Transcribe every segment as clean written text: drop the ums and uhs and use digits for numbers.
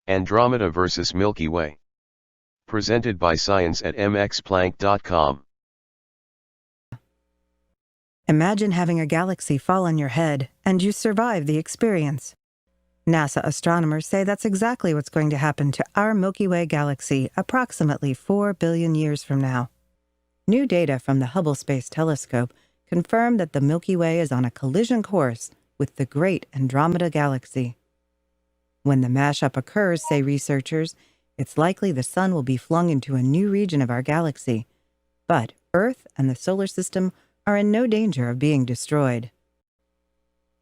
Andromeda vs Milky Way. Presented by Science at MXPlank.com. Imagine having a galaxy fall on your head, and you survive the experience. NASA astronomers say that's exactly what's going to happen to our Milky Way Galaxy approximately 4 billion years from now. New data from the Hubble Space Telescope confirm that the Milky Way is on a collision course with the great Andromeda Galaxy. When the mashup occurs, say researchers, it's likely the Sun will be flung into a new region of our galaxy. But Earth and the solar system are in no danger of being destroyed.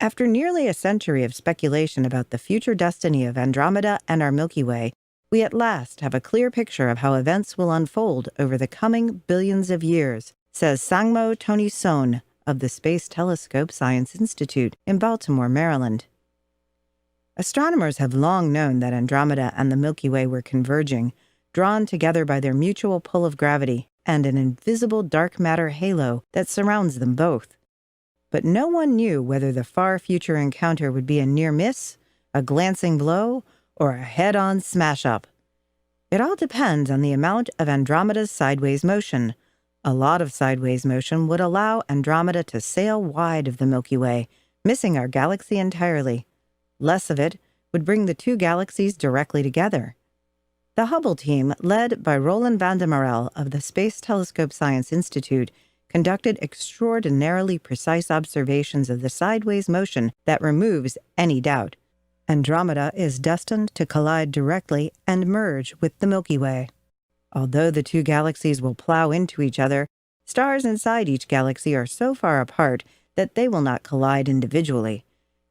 After nearly a century of speculation about the future destiny of Andromeda and our Milky Way, we at last have a clear picture of how events will unfold over the coming billions of years, says Sangmo Tony Son of the Space Telescope Science Institute in Baltimore, Maryland. Astronomers have long known that Andromeda and the Milky Way were converging, drawn together by their mutual pull of gravity and an invisible dark matter halo that surrounds them both. But no one knew whether the far future encounter would be a near miss, a glancing blow, or a head-on smash-up. It all depends on the amount of Andromeda's sideways motion. A lot of sideways motion would allow Andromeda to sail wide of the Milky Way, missing our galaxy entirely. Less of it would bring the two galaxies directly together. The Hubble team, led by Roland van der Marel of the Space Telescope Science Institute, conducted extraordinarily precise observations of the sideways motion that removes any doubt. Andromeda is destined to collide directly and merge with the Milky Way. Although the two galaxies will plow into each other, stars inside each galaxy are so far apart that they will not collide individually.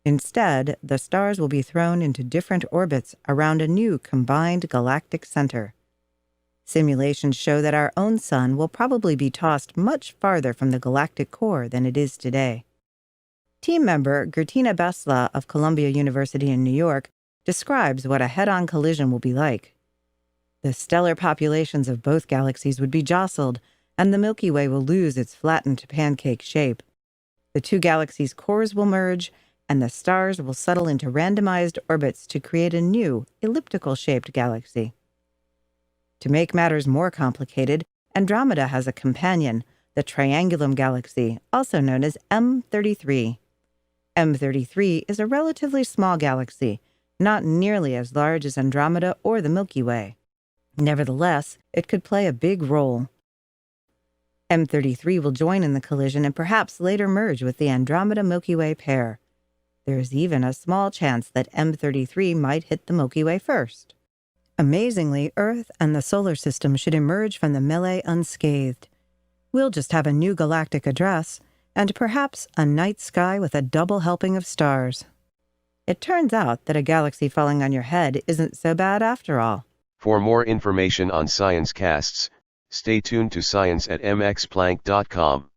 Instead, the stars will be thrown into different orbits around a new combined galactic center. Simulations show that our own Sun will probably be tossed much farther from the galactic core than it is today. Team member Gertina Besla of Columbia University in New York describes what a head-on collision will be like. The stellar populations of both galaxies would be jostled, and the Milky Way will lose its flattened pancake shape. The two galaxies' cores will merge, and the stars will settle into randomized orbits to create a new, elliptical-shaped galaxy. To make matters more complicated, Andromeda has a companion, the Triangulum Galaxy, also known as M33. M33 is a relatively small galaxy, not nearly as large as Andromeda or the Milky Way. Nevertheless, it could play a big role. M33 will join in the collision and perhaps later merge with the Andromeda-Milky Way pair. There is even a small chance that M33 might hit the Milky Way first. Amazingly, Earth and the solar system should emerge from the melee unscathed. We'll just have a new galactic address, and perhaps a night sky with a double helping of stars. It turns out that a galaxy falling on your head isn't so bad after all. For more information on ScienceCasts, stay tuned to Science at MXPlank.com.